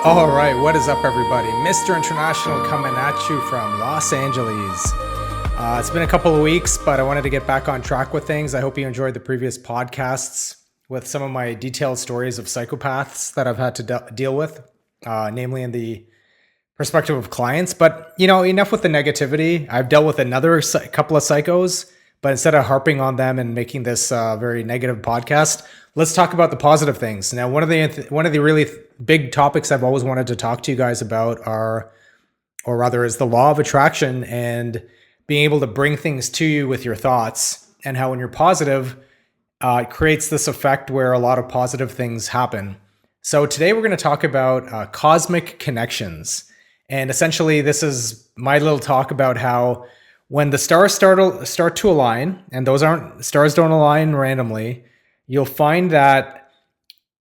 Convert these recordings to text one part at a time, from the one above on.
All right, what is up, everybody? Mr. International coming at you from Los Angeles. It's been a couple of weeks, but I wanted to get back on track with things. I hope you enjoyed the previous podcasts with some of my detailed stories of psychopaths that I've had to deal with, namely in the perspective of clients. But, enough with the negativity. I've dealt with another couple of psychos, but instead of harping on them and making this very negative podcast, let's talk about the positive things. Now, one of the really big topics I've always wanted to talk to you guys about is the law of attraction and being able to bring things to you with your thoughts, and how when you're positive, it creates this effect where a lot of positive things happen. So today we're going to talk about cosmic connections. And essentially, this is my little talk about how when the stars start to align, and stars don't align randomly, you'll find that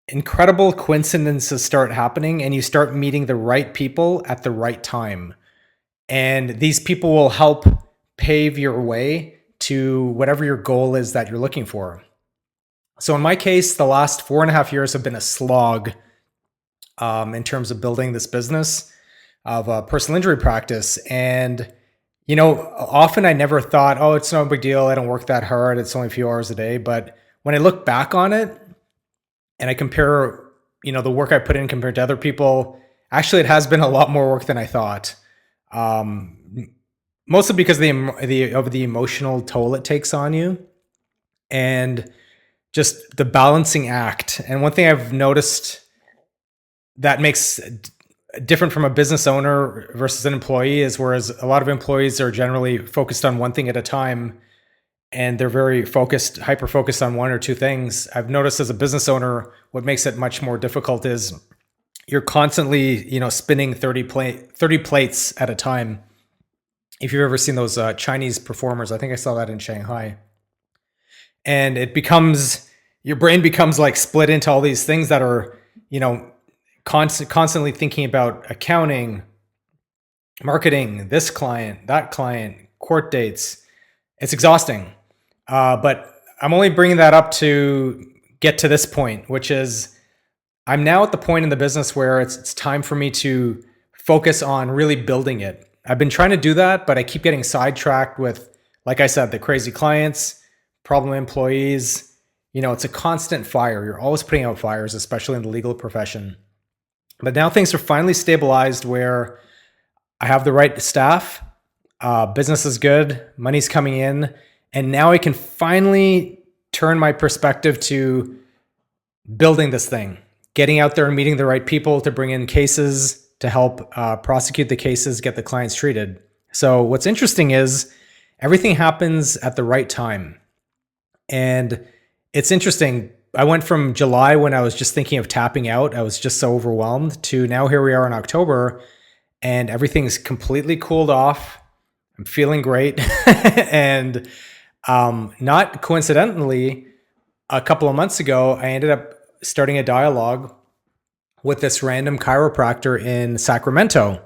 incredible coincidences start happening and you start meeting the right people at the right time. And these people will help pave your way to whatever your goal is that you're looking for. So in my case, the last 4.5 years have been a slog in terms of building this business of a personal injury practice. And often I never thought, oh, it's no big deal. I don't work that hard. It's only a few hours a day. But when I look back on it and I compare, the work I put in compared to other people, actually it has been a lot more work than I thought. Mostly because of the emotional toll it takes on you and just the balancing act. And one thing I've noticed that makes different from a business owner versus an employee is, whereas a lot of employees are generally focused on one thing at a time and they're very hyper focused on one or two things. I've noticed as a business owner, what makes it much more difficult is you're constantly, spinning 30 plates at a time. If you've ever seen those Chinese performers, I think I saw that in Shanghai. And your brain becomes like split into all these things that are, constantly thinking about accounting, marketing, this client, that client, court dates. It's exhausting. But I'm only bringing that up to get to this point, which is I'm now at the point in the business where it's time for me to focus on really building it. I've been trying to do that, but I keep getting sidetracked with, like I said, the crazy clients, problem employees. It's a constant fire. You're always putting out fires, especially in the legal profession. But now things are finally stabilized where I have the right staff, business is good, money's coming in, and now I can finally turn my perspective to building this thing, getting out there and meeting the right people to bring in cases to help prosecute the cases, get the clients treated. So what's interesting is everything happens at the right time. And it's interesting. I went from July, when I was just thinking of tapping out, I was just so overwhelmed, to now here we are in October and everything's completely cooled off. I'm feeling great. And not coincidentally, a couple of months ago, I ended up starting a dialogue with this random chiropractor in Sacramento.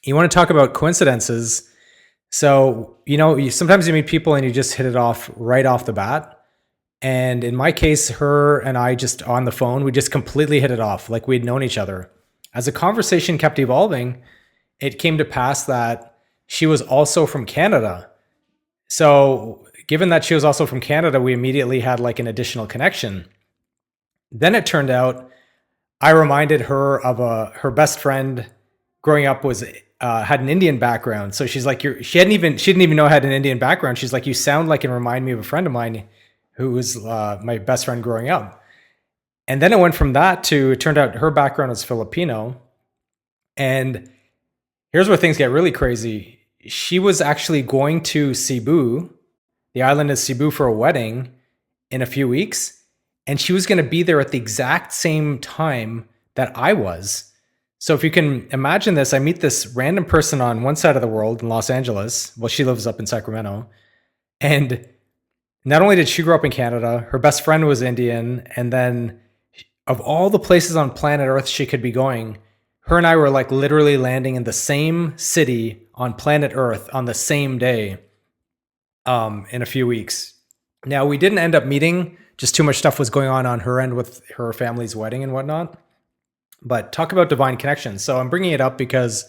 You want to talk about coincidences. So, sometimes you meet people and you just hit it off right off the bat. And in my case, her and I just on the phone, we just completely hit it off like we'd known each other. As the conversation kept evolving, it came to pass that she was also from Canada. So given that she was also from Canada, we immediately had like an additional connection. Then it turned out I reminded her of her best friend growing up had an Indian background. So she's like, she didn't even know I had an Indian background. She's like, you sound like and remind me of a friend of mine who was my best friend growing up. And then it went from that to, it turned out her background was Filipino. And here's where things get really crazy. She was actually going to Cebu, the island of Cebu, for a wedding in a few weeks. And she was going to be there at the exact same time that I was. So if you can imagine this, I meet this random person on one side of the world in Los Angeles. Well, she lives up in Sacramento. And not only did she grow up in Canada, her best friend was Indian. And then of all the places on planet Earth she could be going, her and I were like literally landing in the same city on planet Earth on the same day in a few weeks. Now, we didn't end up meeting. Just too much stuff was going on her end with her family's wedding and whatnot. But talk about divine connections. So I'm bringing it up because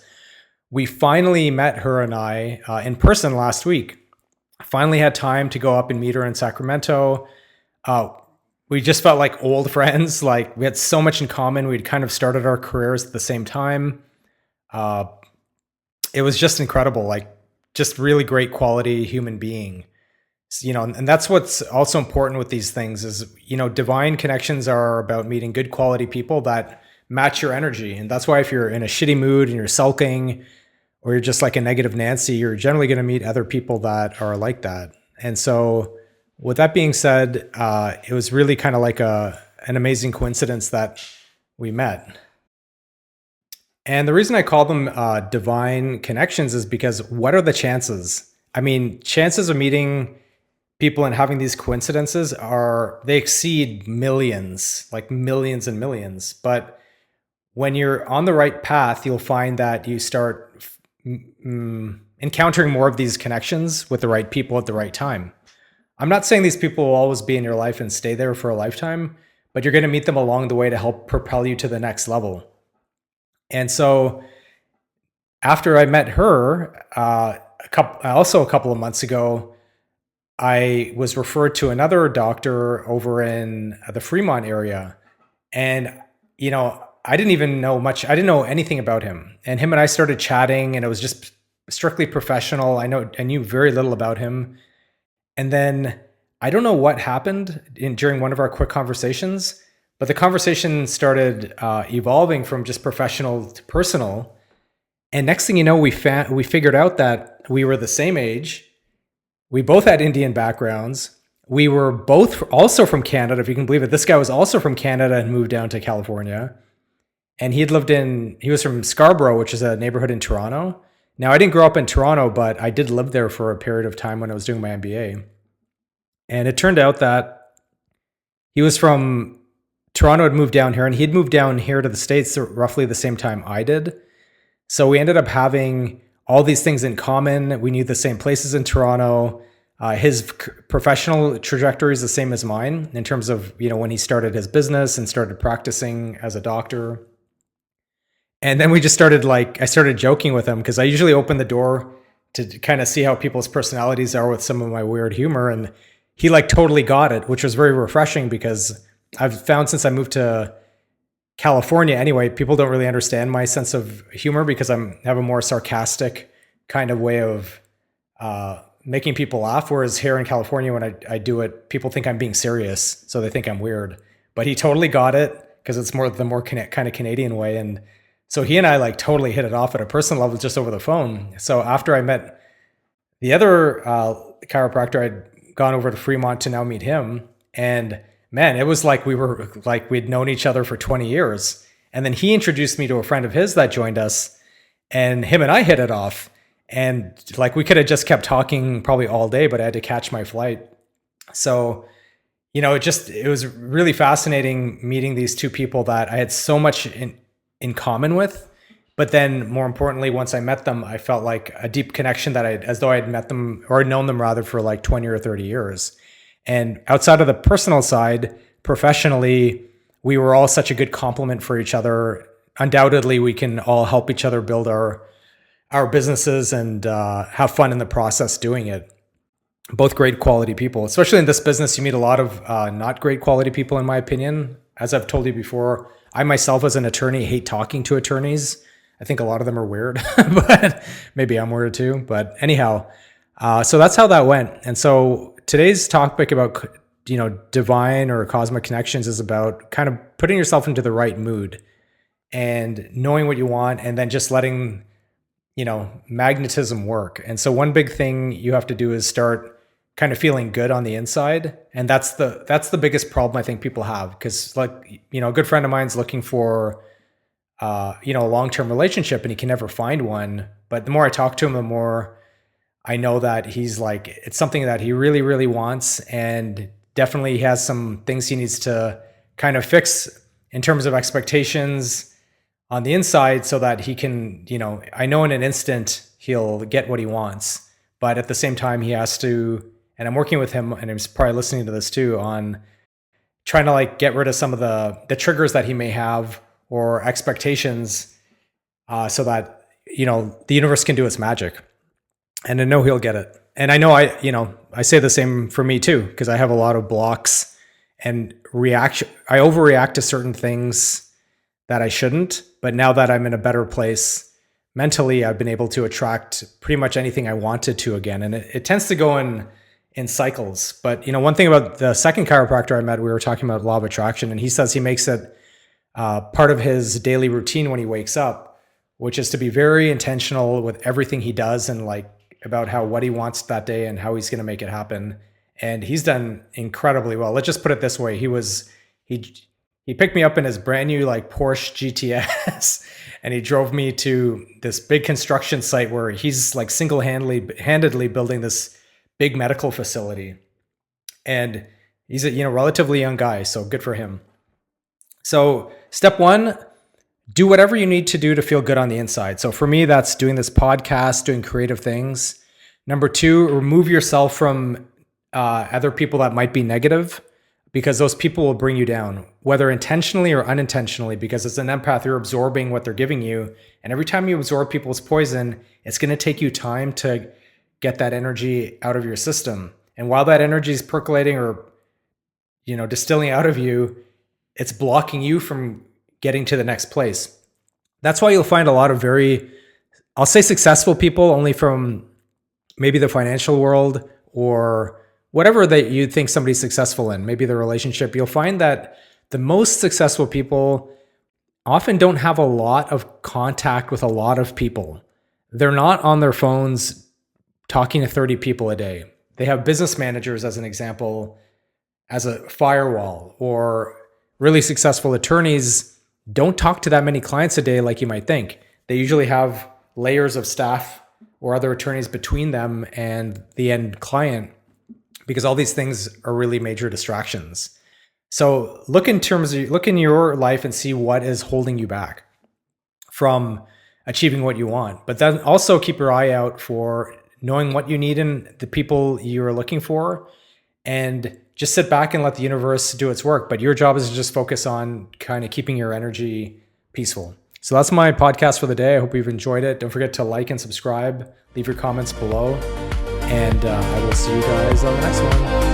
we finally met her and I in person last week. I finally had time to go up and meet her in Sacramento. Uh, we just felt like old friends. Like we had so much in common. We'd kind of started our careers at the same time. Uh, it was just incredible. Like just really great quality human being. And that's what's also important with these things is, divine connections are about meeting good quality people that match your energy. And that's why if you're in a shitty mood and you're sulking or you're just like a negative Nancy, you're generally going to meet other people that are like that. And so with that being said, it was really kind of like an amazing coincidence that we met. And the reason I call them divine connections is because what are the chances? I mean, chances of meeting people and having these coincidences they exceed millions, like millions and millions. But when you're on the right path, you'll find that you start encountering more of these connections with the right people at the right time. I'm not saying these people will always be in your life and stay there for a lifetime, but you're going to meet them along the way to help propel you to the next level. And so after I met her, a couple of months ago, I was referred to another doctor over in the Fremont area. And, I didn't even know much. I didn't know anything about him. And him and I started chatting, and it was just strictly professional. I knew very little about him. And then I don't know what happened during one of our quick conversations, but the conversation started evolving from just professional to personal. And next thing you know, we figured out that we were the same age. We both had Indian backgrounds. We were both also from Canada, if you can believe it. This guy was also from Canada and moved down to California. And he was from Scarborough, which is a neighborhood in Toronto. Now, I didn't grow up in Toronto, but I did live there for a period of time when I was doing my MBA. And it turned out that he was from Toronto, had moved down here, and he'd moved down here to the States roughly the same time I did. So we ended up having all these things in common. We knew the same places in Toronto. His professional trajectory is the same as mine in terms of, when he started his business and started practicing as a doctor. And then I started joking with him because I usually open the door to kind of see how people's personalities are with some of my weird humor. And he totally got it, which was very refreshing because I've found since I moved to California anyway, people don't really understand my sense of humor because I have a more sarcastic kind of way of making people laugh. Whereas here in California, when I do it, people think I'm being serious. So they think I'm weird. But he totally got it because it's the more kind of Canadian way. And so he and I totally hit it off at a personal level just over the phone. So after I met the other chiropractor, I'd gone over to Fremont to now meet him. And man, it was we'd known each other for 20 years. And then he introduced me to a friend of his that joined us, and him and I hit it off. And we could have just kept talking probably all day, but I had to catch my flight. So, it was really fascinating meeting these two people that I had so much in common with. But then more importantly, once I met them, I felt like a deep connection as though I had met them or known them rather for 20 or 30 years. And outside of the personal side, professionally, we were all such a good complement for each other. Undoubtedly, we can all help each other build our businesses and have fun in the process doing it. Both great quality people. Especially in this business, you meet a lot of not great quality people, in my opinion. As I've told you before, I myself as an attorney hate talking to attorneys. I think a lot of them are weird, but maybe I'm weird too. But anyhow, so that's how that went. And so today's topic about divine or cosmic connections is about kind of putting yourself into the right mood and knowing what you want, and then just letting magnetism work. And so one big thing you have to do is start kind of feeling good on the inside. And that's the biggest problem I think people have. Because a good friend of mine's looking for a long-term relationship, and he can never find one. But the more I talk to him, the more I know that he's it's something that he really, really wants. And definitely he has some things he needs to kind of fix in terms of expectations on the inside so that he can, I know in an instant he'll get what he wants. But at the same time, he has to, and I'm working with him, and he's probably listening to this too, on trying to get rid of some of the triggers that he may have or expectations, so that, the universe can do its magic. And I know he'll get it. And I know I say the same for me too, because I have a lot of blocks and reaction. I overreact to certain things that I shouldn't. But now that I'm in a better place mentally, I've been able to attract pretty much anything I wanted to again. And it tends to go in cycles. But one thing about the second chiropractor I met, we were talking about law of attraction, and he says he makes it part of his daily routine when he wakes up, which is to be very intentional with everything he does, and like about what he wants that day and how he's going to make it happen. And he's done incredibly well. Let's just put it this way. He picked me up in his brand new like Porsche GTS and he drove me to this big construction site where he's like single-handedly building this big medical facility. And he's a relatively young guy, so good for him. So step one, do whatever you need to do to feel good on the inside. So for me, that's doing this podcast, doing creative things. Number two, remove yourself from other people that might be negative, because those people will bring you down, whether intentionally or unintentionally, because as an empath, you're absorbing what they're giving you. And every time you absorb people's poison, it's going to take you time to get that energy out of your system. And while that energy is percolating or, distilling out of you, it's blocking you from getting to the next place. That's why you'll find a lot of I'll say successful people, only from maybe the financial world or whatever that you think somebody's successful in, maybe the relationship. You'll find that the most successful people often don't have a lot of contact with a lot of people. They're not on their phones talking to 30 people a day. They have business managers, as an example, as a firewall, or really successful attorneys don't talk to that many clients a day like you might think. They usually have layers of staff or other attorneys between them and the end client, because all these things are really major distractions. So look in your life and see what is holding you back from achieving what you want. But then also keep your eye out for knowing what you need in the people you're looking for, and just sit back and let the universe do its work. But your job is to just focus on kind of keeping your energy peaceful. So that's my podcast for the day. I hope you've enjoyed it. Don't forget to like and subscribe. Leave your comments below. And I will see you guys on the next one.